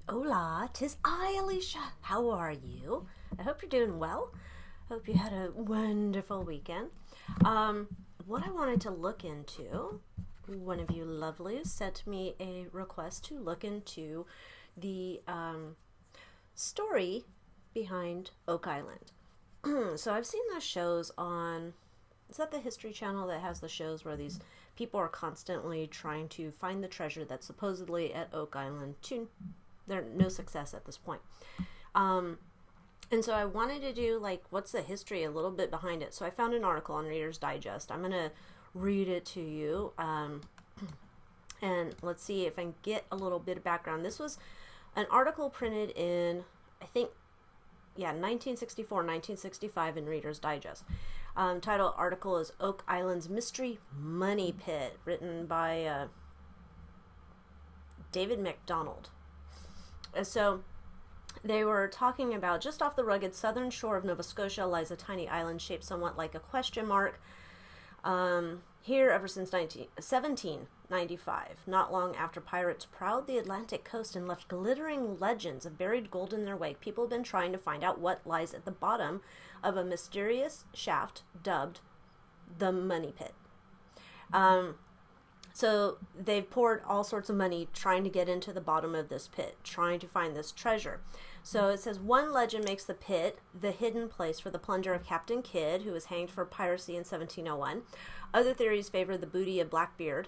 Hola, 'tis I, Alycia. How are you? I hope you're doing well. Hope you had a wonderful weekend. Um, what I wanted to look into, one of you lovelies sent me a request to look into the story behind Oak Island. So I've seen those shows on, is that the History Channel that has the shows where these people are constantly trying to find the treasure that's supposedly at Oak Island to their no success at this point. Um, and so I wanted to do like what's the history a little bit behind it. So I found an article on Reader's Digest. I'm gonna read it to you, and let's see if I can get a little bit of background. This was an article printed in, I think, 1964, 1965 in Reader's Digest. Title article is Oak Island's Mystery Money Pit, written by David MacDonald. So they were talking about just off the rugged southern shore of Nova Scotia lies a tiny island shaped somewhat like a question mark. Here ever since 1795, not long after pirates prowled the Atlantic coast and left glittering legends of buried gold in their wake, people have been trying to find out what lies at the bottom of a mysterious shaft dubbed the Money Pit. So they've poured all sorts of money trying to get into the bottom of this pit, trying to find this treasure. So it says one legend makes the pit the hidden place for the plunder of Captain Kidd, who was hanged for piracy in 1701. Other theories favor the booty of Blackbeard,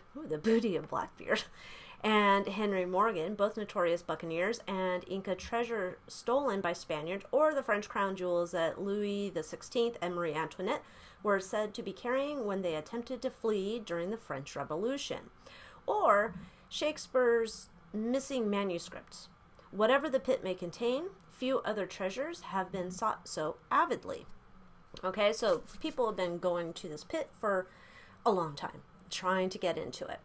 and Henry Morgan, both notorious buccaneers, and Inca treasure stolen by Spaniards, or the French crown jewels that Louis XVI and Marie Antoinette were said to be carrying when they attempted to flee during the French Revolution, or Shakespeare's missing manuscripts. Whatever the pit may contain, few other treasures have been sought so avidly. Okay, so people have been going to this pit for a long time, trying to get into it.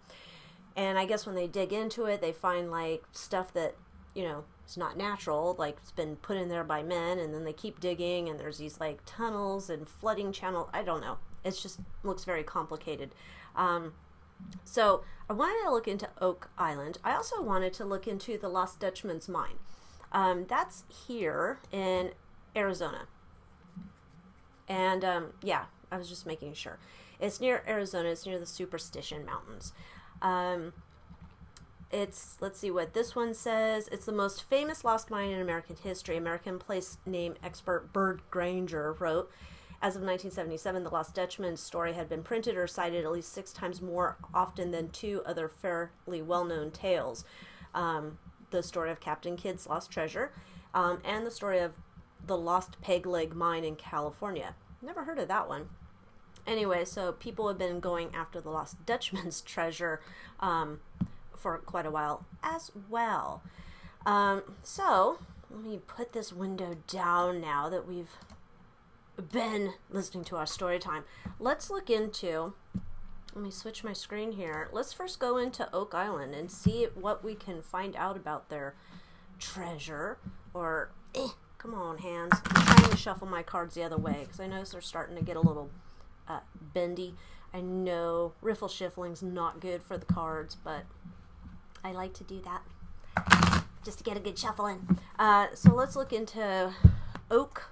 And I guess when they dig into it, they find like stuff that, it's not natural, like it's been put in there by men, and then they keep digging, and there's these like tunnels and flooding channels. I don't know. It just looks very complicated. So I wanted to look into Oak Island. I also wanted to look into the Lost Dutchman's mine. That's here in Arizona. And I was just making sure. It's near Arizona. It's near the Superstition Mountains. Let's see what this one says. It's the most famous lost mine in American history. American place name expert Bird Granger wrote, as of 1977, the Lost Dutchman story had been printed or cited at least 6 times more often than 2 other fairly well-known tales. The story of Captain Kidd's lost treasure, and the story of the Lost Peg Leg Mine in California. Never heard of that one. Anyway, so people have been going after the Lost Dutchman's treasure for quite a while as well. So let me put this window down now that we've been listening to our story time. Let's look into, let me switch my screen here. Let's first go into Oak Island and see what we can find out about their treasure. Or, come on, hands. I'm trying to shuffle my cards the other way because I notice they're starting to get a little bendy. I know riffle shuffling's not good for the cards, but I like to do that just to get a good shuffle in. So let's look into Oak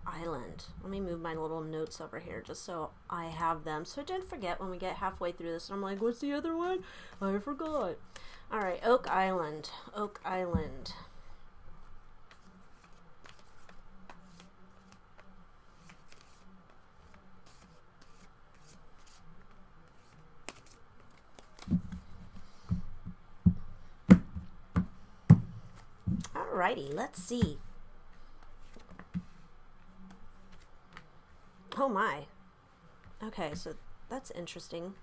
Island. Let me move my little notes over here just so I have them, so I don't forget when we get halfway through this and I'm like, what's the other one? I forgot. Alright, Oak Island. Oak Island. Alrighty, let's see. Oh my. Okay, so that's interesting.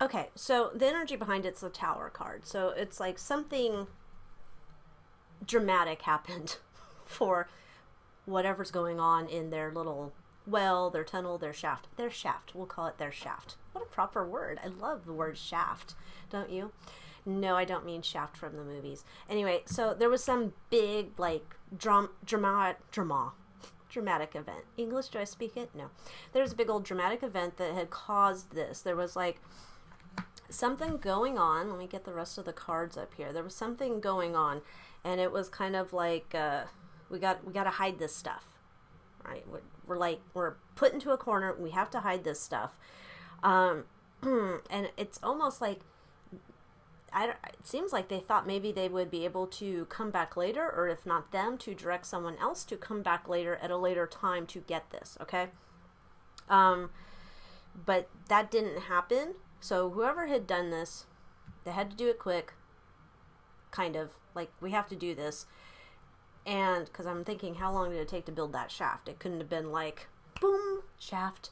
Okay, so the energy behind it's the Tower card. So it's like something dramatic happened for whatever's going on in their little well, their tunnel, their shaft. Their shaft. We'll call it their shaft. What a proper word. I love the word shaft, don't you? No, I don't mean Shaft from the movies. Anyway, so there was some big, like, drama. dramatic event. English, do I speak it? No. There's a big old dramatic event that had caused this. There was like something going on. Let me get the rest of the cards up here. There was something going on, and it was kind of like we got to hide this stuff, right? We're put into a corner. We have to hide this stuff, and it's almost like it seems like they thought maybe they would be able to come back later, or if not them, to direct someone else to come back later at a later time to get this, okay? But that didn't happen. So whoever had done this, they had to do it quick, kind of, like, we have to do this. And, because I'm thinking, how long did it take to build that shaft? It couldn't have been like, boom, shaft.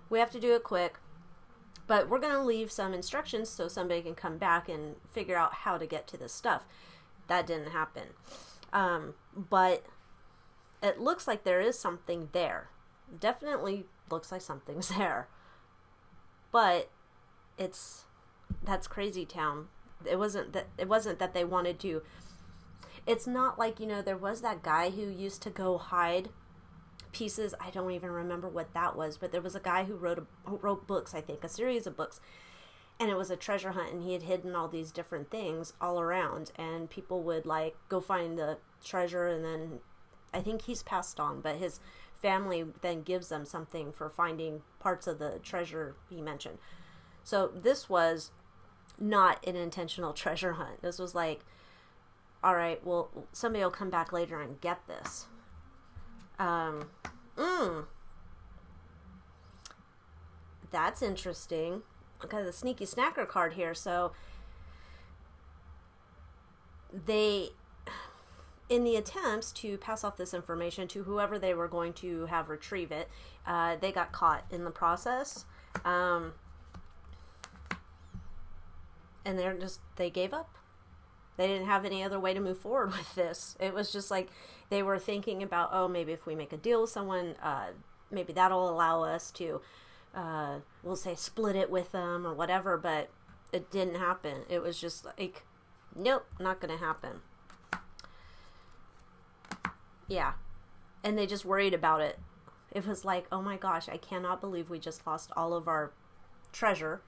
We have to do it quick. But we're going to leave some instructions so somebody can come back and figure out how to get to this stuff. That didn't happen. But it looks like there is something there. Definitely looks like something's there. But that's crazy town. It wasn't that they wanted to. It's not like, there was that guy who used to go hide pieces. I don't even remember what that was, but there was a guy who wrote books, I think, a series of books, and it was a treasure hunt, and he had hidden all these different things all around, and people would like go find the treasure, and then I think he's passed on, but his family then gives them something for finding parts of the treasure he mentioned. So this was not an intentional treasure hunt. This was like, all right, well, somebody will come back later and get this. That's interesting. I got the sneaky snacker card here. So they, in the attempts to pass off this information to whoever they were going to have retrieve it, they got caught in the process. And they gave up. They didn't have any other way to move forward with this. It was just like they were thinking about, oh, maybe if we make a deal with someone, maybe that'll allow us to, we'll say, split it with them or whatever, but it didn't happen. It was just like, nope, not going to happen. Yeah. And they just worried about it. It was like, oh my gosh, I cannot believe we just lost all of our treasure.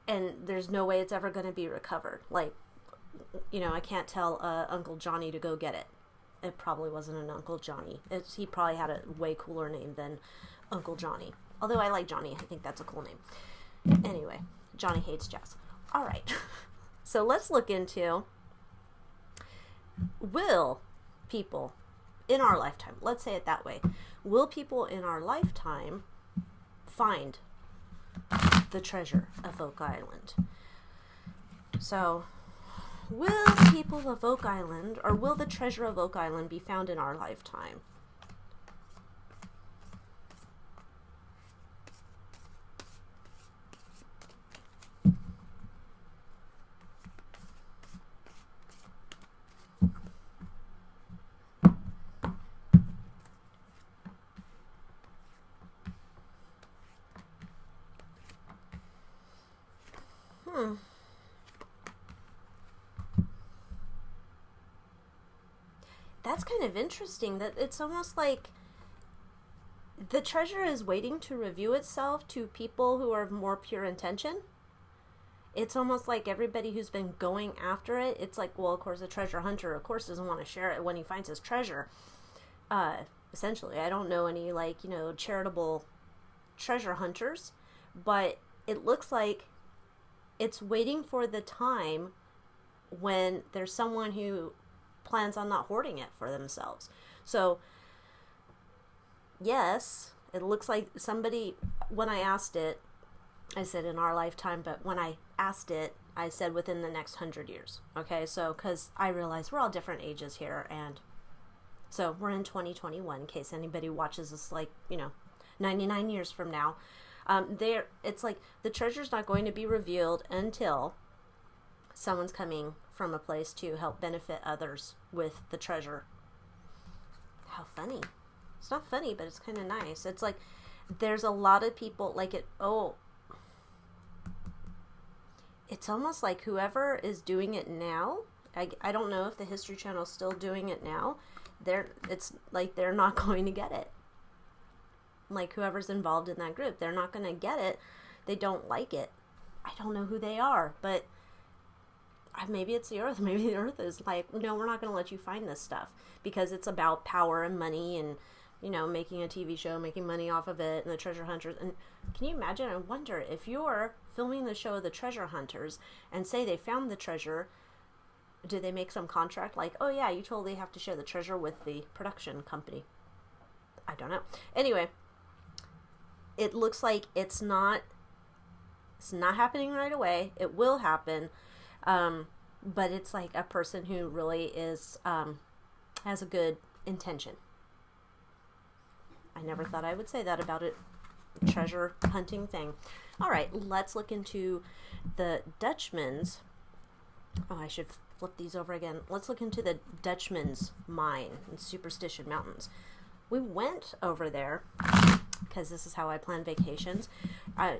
And there's no way it's ever going to be recovered. Like, I can't tell Uncle Johnny to go get it. It probably wasn't an Uncle Johnny. He probably had a way cooler name than Uncle Johnny. Although I like Johnny. I think that's a cool name. Anyway, Johnny hates jazz. All right. So let's look into, will people in our lifetime, let's say it that way, will people in our lifetime find the treasure of Oak Island? So, will people of Oak Island, or will the treasure of Oak Island be found in our lifetime? That's kind of interesting, that it's almost like the treasure is waiting to reveal itself to people who are of more pure intention. It's almost like everybody who's been going after it, it's like, well, of course, the treasure hunter, of course, doesn't want to share it when he finds his treasure. Essentially, I don't know any, charitable treasure hunters, but it looks like it's waiting for the time when there's someone who plans on not hoarding it for themselves. So, yes, it looks like somebody, when I asked it, I said in our lifetime, but when I asked it, I said within the next 100 years. Okay, so, because I realize we're all different ages here, and so we're in 2021, in case anybody watches this, 99 years from now. It's like the treasure's not going to be revealed until someone's coming from a place to help benefit others with the treasure. How funny. It's not funny, but it's kind of nice. It's like there's a lot of people it's almost like whoever is doing it now, I don't know if the History Channel is still doing it now, it's like they're not going to get it. Like whoever's involved in that group, they're not going to get it. They don't like it. I don't know who they are, but maybe it's the Earth. Maybe the Earth is like, no, we're not going to let you find this stuff because it's about power and money and, you know, making a TV show, making money off of it, and the treasure hunters. And can you imagine? I wonder if you're filming the show of the treasure hunters and say they found the treasure, do they make some contract like, oh yeah, you totally have to share the treasure with the production company? I don't know. Anyway, it looks like it's not happening right away. It will happen. But it's like a person who really is, has a good intention. I never thought I would say that about a treasure hunting thing. All right, let's look into the Dutchman's. Oh, I should flip these over again. Let's look into the Dutchman's mine in Superstition Mountains. We went over there because this is how I plan vacations.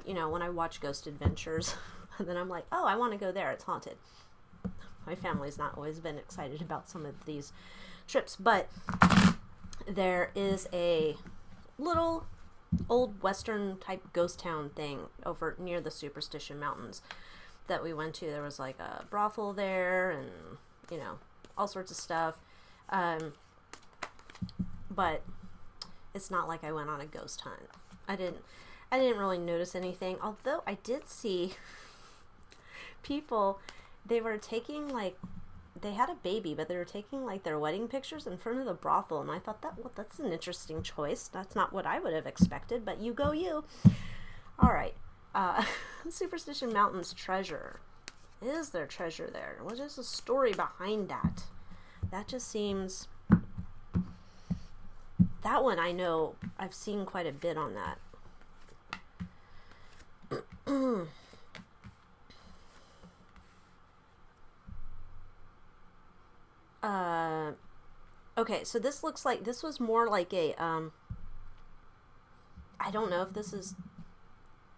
You know, when I watch Ghost Adventures, and then I'm like, oh, I want to go there. It's haunted. My family's not always been excited about some of these trips, but there is a little old western type ghost town thing over near the Superstition Mountains that we went to. There was like a brothel there and, you know, all sorts of stuff. But it's not like I went on a ghost hunt. I didn't really notice anything, although I did see people, they were taking like, they had a baby, but they were taking like their wedding pictures in front of the brothel, and I thought that's an interesting choice. That's not what I would have expected, but you go you. All right, Superstition Mountains treasure. Is there treasure there? What is the story behind that? That just seems, that one I know I've seen quite a bit on that. Okay, so this looks like, this was more like a, I don't know if this is,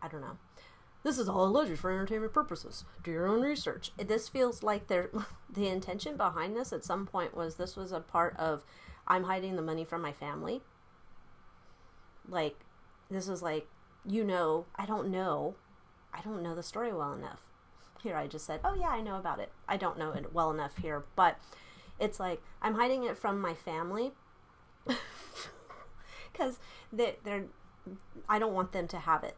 I don't know. This is all alleged for entertainment purposes. Do your own research. This feels like the intention behind this at some point was this was a part of, I'm hiding the money from my family. Like, this was like, you know, I don't know the story well enough. Here I just said, oh yeah, I know about it. I don't know it well enough here, but it's like, I'm hiding it from my family because I don't want them to have it.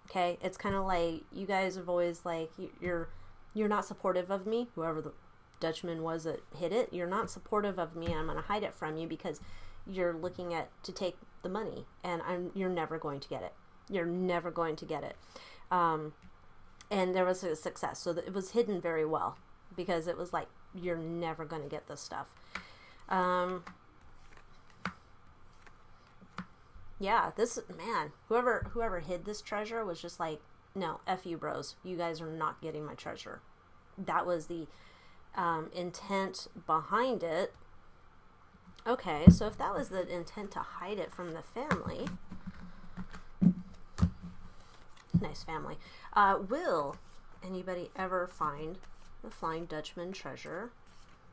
Okay? It's kind of like, you guys have always like, you're not supportive of me, whoever the Dutchman was that hid it. You're not supportive of me, and I'm going to hide it from you because you're looking to take the money, and you're never going to get it. You're never going to get it. And there was a success. So it was hidden very well because it was like, you're never going to get this stuff. Yeah, this, man, whoever hid this treasure was just like, no, F you bros. You guys are not getting my treasure. That was the intent behind it. Okay, so if that was the intent to hide it from the family, nice family, will anybody ever find the Flying Dutchman treasure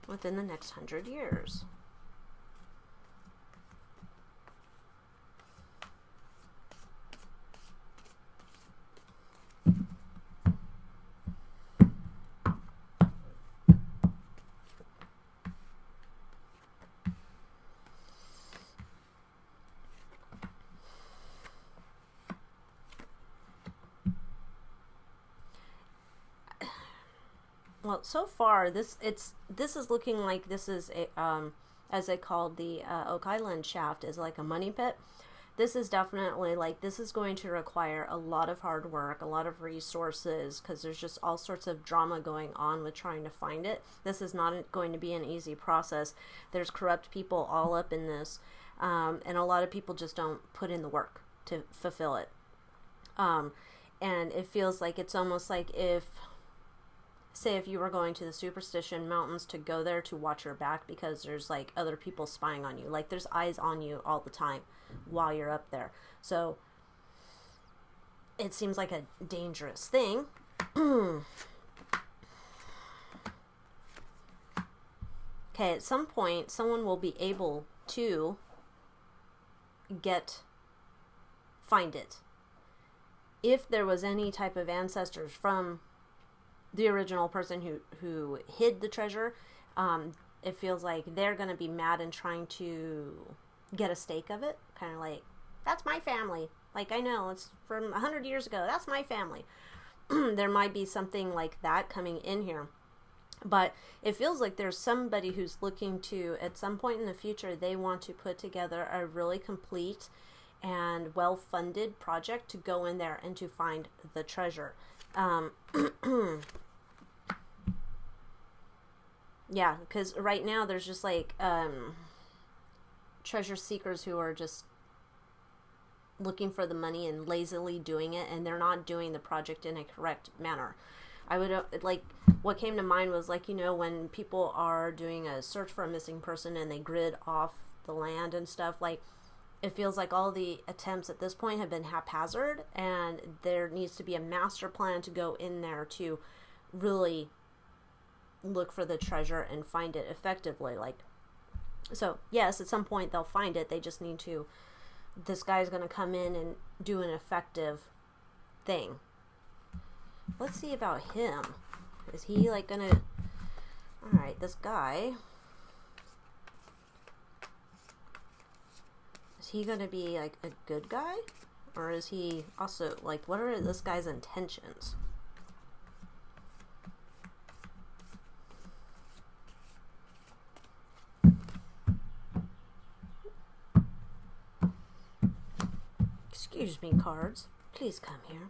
within the next 100 years? Well, so far this is looking like this is a as they called the Oak Island shaft, is like a money pit. This is definitely like, this is going to require a lot of hard work, a lot of resources, because there's just all sorts of drama going on with trying to find it. This is not going to be an easy process. There's corrupt people all up in this, and a lot of people just don't put in the work to fulfill it. And it feels like it's almost like if you were going to the Superstition Mountains to go there to watch your back because there's like other people spying on you. Like there's eyes on you all the time while you're up there. So it seems like a dangerous thing. Okay, okay, at some point, someone will be able to find it. If there was any type of ancestors from the original person who hid the treasure, it feels like they're going to be mad and trying to get a stake of it. Kind of like, that's my family. Like, I know, it's from 100 years ago. That's my family. There might be something like that coming in here. But it feels like there's somebody who's looking to, at some point in the future, they want to put together a really complete and well-funded project to go in there and to find the treasure. Yeah, because right now there's just like treasure seekers who are just looking for the money and lazily doing it, and they're not doing the project in a correct manner. I would like, what came to mind was like, you know, when people are doing a search for a missing person and they grid off the land and stuff, like, it feels like all the attempts at this point have been haphazard, and there needs to be a master plan to go in there to really look for the treasure and find it effectively. Like, so yes, at some point they'll find it. They just need to, this guy's going to come in and do an effective thing. Let's see about him. Is he like going to, all right, this guy, is he going to be like a good guy? Or is he also, like, what are this guy's intentions? Excuse me, cards. Please come here.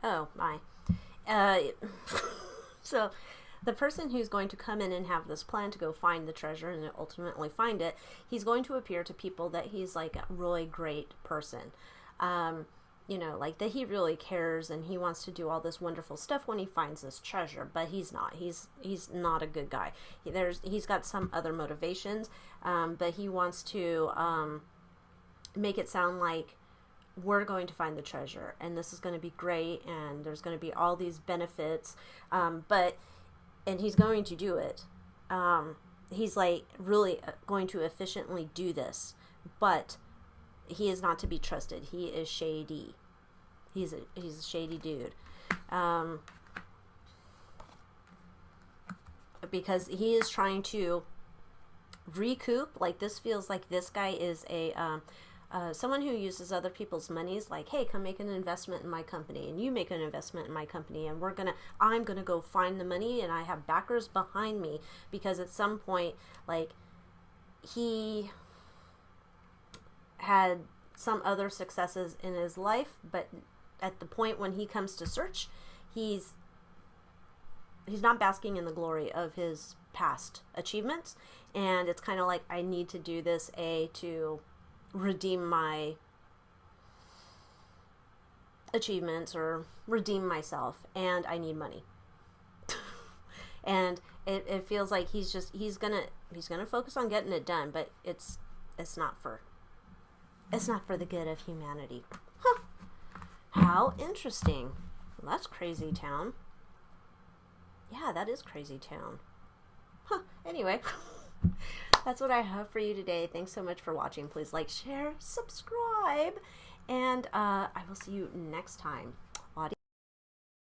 Oh, my. So, the person who's going to come in and have this plan to go find the treasure and ultimately find it, he's going to appear to people that he's like a really great person. You know, like that he really cares and he wants to do all this wonderful stuff when he finds this treasure, but he's not. He's not a good guy. He's got some other motivations, but he wants to make it sound like we're going to find the treasure and this is going to be great and there's going to be all these benefits, and he's going to do it. He's like really going to efficiently do this, but he is not to be trusted. He is shady. He's a shady dude. Because he is trying to recoup. Like, this feels like this guy is a someone who uses other people's monies. Like, hey, come make an investment in my company, and you make an investment in my company, and I'm gonna go find the money, and I have backers behind me. Because at some point, like, he had some other successes in his life, but at the point when he comes to search, he's not basking in the glory of his past achievements, and it's kind of like, I need to do this to redeem my achievements or redeem myself, and I need money. And it feels like he's gonna focus on getting it done, but it's not for the good of humanity. Huh. How interesting. Well, that's crazy town. Yeah, that is crazy town. Huh. Anyway, that's what I have for you today. Thanks so much for watching. Please like, share, subscribe, and I will see you next time.